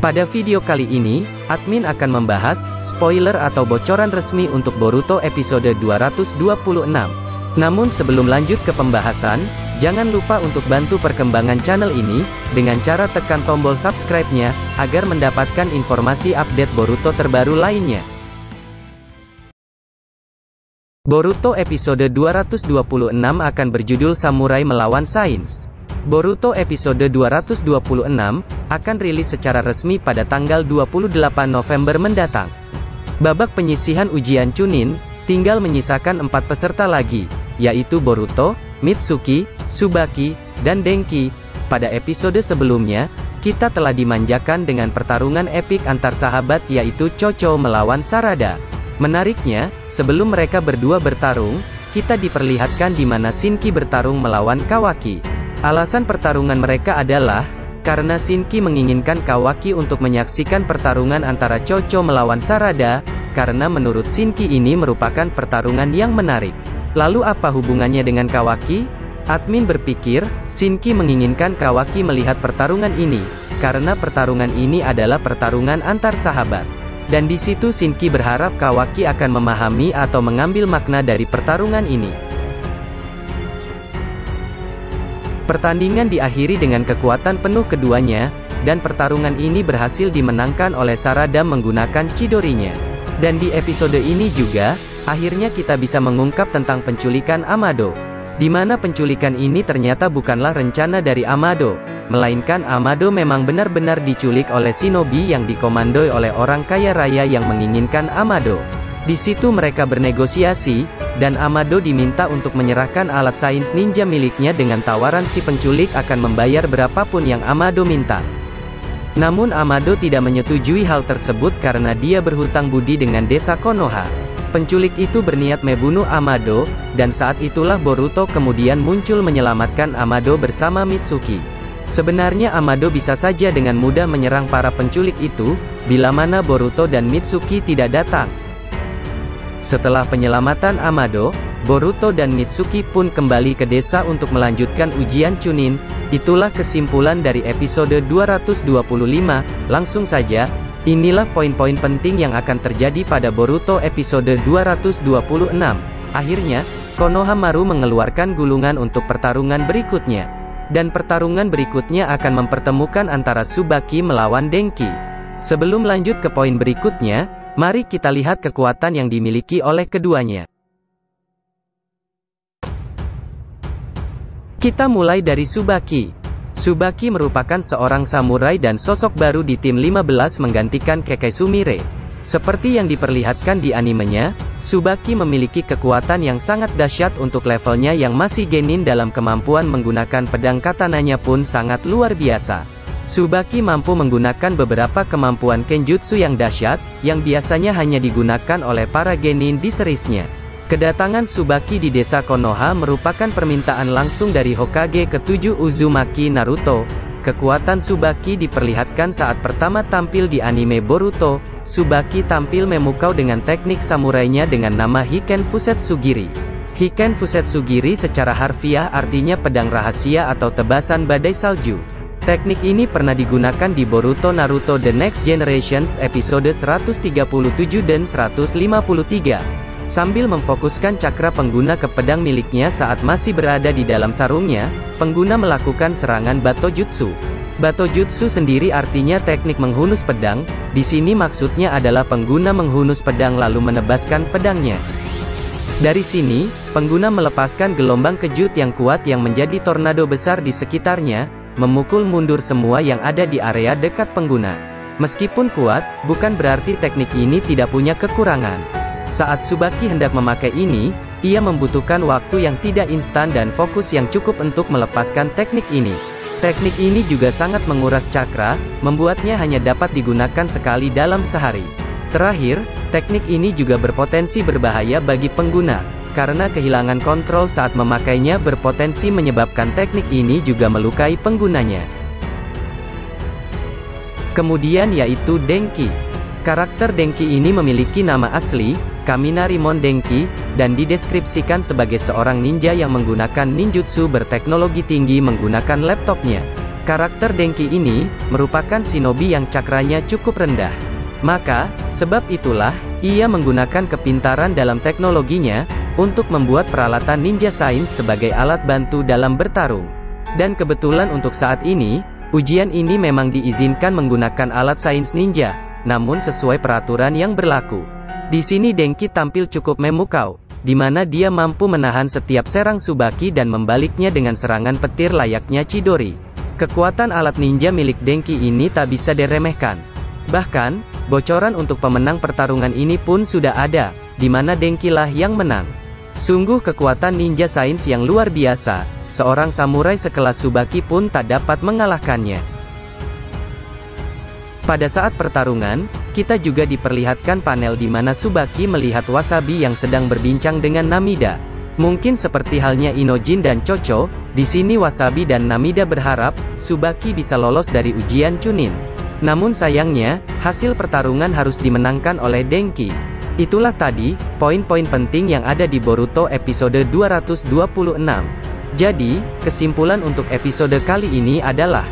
Pada video kali ini, admin akan membahas spoiler atau bocoran resmi untuk Boruto episode 226. Namun sebelum lanjut ke pembahasan, jangan lupa untuk bantu perkembangan channel ini dengan cara tekan tombol subscribe-nya agar mendapatkan informasi update Boruto terbaru lainnya. Boruto episode 226 akan berjudul Samurai Melawan Sains. Boruto episode 226 akan rilis secara resmi pada tanggal 28 November mendatang. Babak penyisihan ujian Chunin tinggal menyisakan 4 peserta lagi, yaitu Boruto, Mitsuki, Tsubaki, dan Denki. Pada episode sebelumnya, kita telah dimanjakan dengan pertarungan epik antar sahabat yaitu Chocho melawan Sarada. Menariknya, sebelum mereka berdua bertarung, kita diperlihatkan di mana Shinki bertarung melawan Kawaki. Alasan pertarungan mereka adalah karena Shinki menginginkan Kawaki untuk menyaksikan pertarungan antara Chocho melawan Sarada, karena menurut Shinki ini merupakan pertarungan yang menarik. Lalu apa hubungannya dengan Kawaki? Admin berpikir, Shinki menginginkan Kawaki melihat pertarungan ini, karena pertarungan ini adalah pertarungan antar sahabat. Dan di situ Shinki berharap Kawaki akan memahami atau mengambil makna dari pertarungan ini. Pertandingan diakhiri dengan kekuatan penuh keduanya, dan pertarungan ini berhasil dimenangkan oleh Sarada menggunakan Chidori-nya. Dan di episode ini juga, akhirnya kita bisa mengungkap tentang penculikan Amado. Di mana penculikan ini ternyata bukanlah rencana dari Amado, melainkan Amado memang benar-benar diculik oleh shinobi yang dikomandoi oleh orang kaya raya yang menginginkan Amado. Di situ mereka bernegosiasi, dan Amado diminta untuk menyerahkan alat sains ninja miliknya dengan tawaran si penculik akan membayar berapapun yang Amado minta. Namun Amado tidak menyetujui hal tersebut karena dia berhutang budi dengan desa Konoha. Penculik itu berniat membunuh Amado, dan saat itulah Boruto kemudian muncul menyelamatkan Amado bersama Mitsuki. Sebenarnya Amado bisa saja dengan mudah menyerang para penculik itu, bila mana Boruto dan Mitsuki tidak datang. Setelah penyelamatan Amado, Boruto dan Mitsuki pun kembali ke desa untuk melanjutkan ujian Chunin. Itulah kesimpulan dari episode 225, langsung saja, inilah poin-poin penting yang akan terjadi pada Boruto episode 226. Akhirnya, Konohamaru mengeluarkan gulungan untuk pertarungan berikutnya. Dan pertarungan berikutnya akan mempertemukan antara Tsubaki melawan Denki. Sebelum lanjut ke poin berikutnya, mari kita lihat kekuatan yang dimiliki oleh keduanya. Kita mulai dari Tsubaki. Tsubaki merupakan seorang samurai dan sosok baru di tim 15 menggantikan Kekkei Sumire. Seperti yang diperlihatkan di animenya, Tsubaki memiliki kekuatan yang sangat dahsyat untuk levelnya yang masih genin dalam kemampuan menggunakan pedang katananya pun sangat luar biasa. Tsubaki mampu menggunakan beberapa kemampuan kenjutsu yang dahsyat, yang biasanya hanya digunakan oleh para genin di serisnya. Kedatangan Tsubaki di desa Konoha merupakan permintaan langsung dari Hokage ke-7 Uzumaki Naruto. Kekuatan Tsubaki diperlihatkan saat pertama tampil di anime Boruto. Tsubaki tampil memukau dengan teknik samurainya dengan nama Hiken Fusetsugiri. Hiken Fusetsugiri secara harfiah artinya pedang rahasia atau tebasan badai salju. Teknik ini pernah digunakan di Boruto Naruto The Next Generations episode 137 dan 153. Sambil memfokuskan cakra pengguna ke pedang miliknya saat masih berada di dalam sarungnya, pengguna melakukan serangan Batojutsu. Batojutsu sendiri artinya teknik menghunus pedang, di sini maksudnya adalah pengguna menghunus pedang lalu menebaskan pedangnya. Dari sini, pengguna melepaskan gelombang kejut yang kuat yang menjadi tornado besar di sekitarnya, memukul mundur semua yang ada di area dekat pengguna. Meskipun kuat, bukan berarti teknik ini tidak punya kekurangan. Saat Tsubaki hendak memakai ini, ia membutuhkan waktu yang tidak instan dan fokus yang cukup untuk melepaskan teknik ini. Teknik ini juga sangat menguras cakra, membuatnya hanya dapat digunakan sekali dalam sehari. Terakhir, teknik ini juga berpotensi berbahaya bagi pengguna, karena kehilangan kontrol saat memakainya berpotensi menyebabkan teknik ini juga melukai penggunanya. Kemudian yaitu Denki. Karakter Denki ini memiliki nama asli, Kaminarimon Denki, dan dideskripsikan sebagai seorang ninja yang menggunakan ninjutsu berteknologi tinggi menggunakan laptopnya. Karakter Denki ini merupakan shinobi yang cakranya cukup rendah. Maka, sebab itulah, ia menggunakan kepintaran dalam teknologinya untuk membuat peralatan ninja sains sebagai alat bantu dalam bertarung. Dan kebetulan untuk saat ini, ujian ini memang diizinkan menggunakan alat sains ninja, namun sesuai peraturan yang berlaku. Di sini Denki tampil cukup memukau, di mana dia mampu menahan setiap serang Tsubaki dan membaliknya dengan serangan petir layaknya Chidori. Kekuatan alat ninja milik Denki ini tak bisa diremehkan. Bahkan, bocoran untuk pemenang pertarungan ini pun sudah ada, di mana Denki lah yang menang. Sungguh kekuatan ninja sains yang luar biasa, seorang samurai sekelas Tsubaki pun tak dapat mengalahkannya. Pada saat pertarungan, kita juga diperlihatkan panel di mana Tsubaki melihat Wasabi yang sedang berbincang dengan Namida. Mungkin seperti halnya Inojin dan Chocho, di sini Wasabi dan Namida berharap Tsubaki bisa lolos dari ujian Chunin. Namun sayangnya, hasil pertarungan harus dimenangkan oleh Denki. Itulah tadi, poin-poin penting yang ada di Boruto episode 226. Jadi, kesimpulan untuk episode kali ini adalah: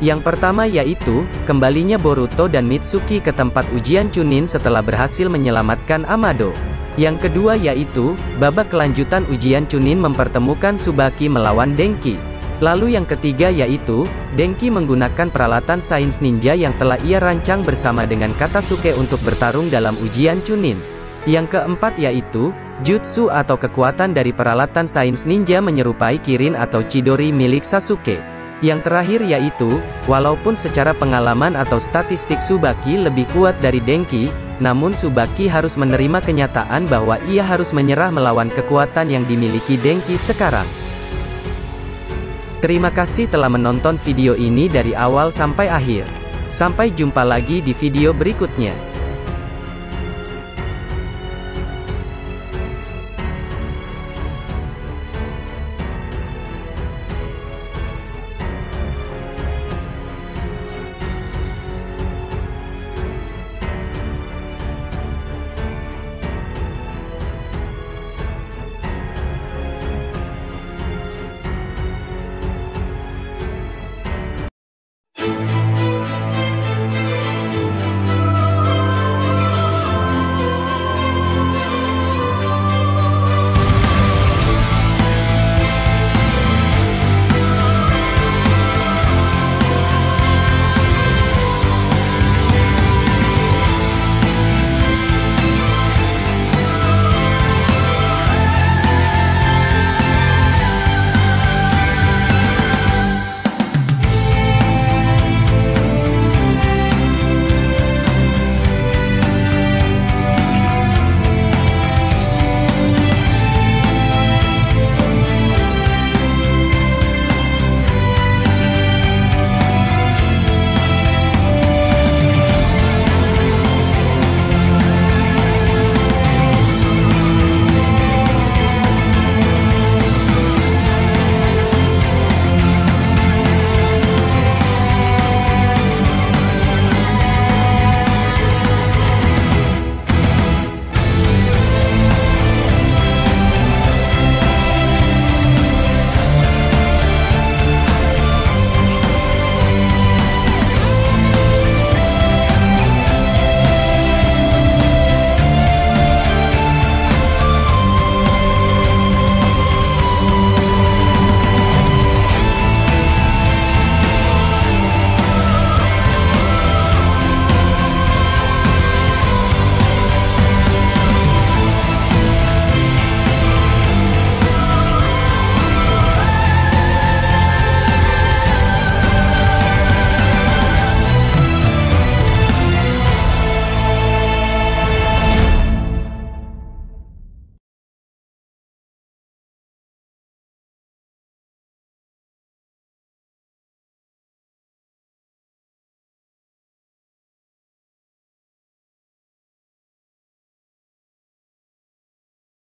yang pertama yaitu, kembalinya Boruto dan Mitsuki ke tempat ujian Chunin setelah berhasil menyelamatkan Amado. Yang kedua yaitu, babak kelanjutan ujian Chunin mempertemukan Tsubaki melawan Denki. Lalu yang ketiga yaitu, Denki menggunakan peralatan sains ninja yang telah ia rancang bersama dengan Katasuke untuk bertarung dalam ujian Chunin. Yang keempat yaitu, jutsu atau kekuatan dari peralatan sains ninja menyerupai Kirin atau Chidori milik Sasuke. Yang terakhir yaitu, walaupun secara pengalaman atau statistik Tsubaki lebih kuat dari Denki, namun Tsubaki harus menerima kenyataan bahwa ia harus menyerah melawan kekuatan yang dimiliki Denki sekarang. Terima kasih telah menonton video ini dari awal sampai akhir. Sampai jumpa lagi di video berikutnya.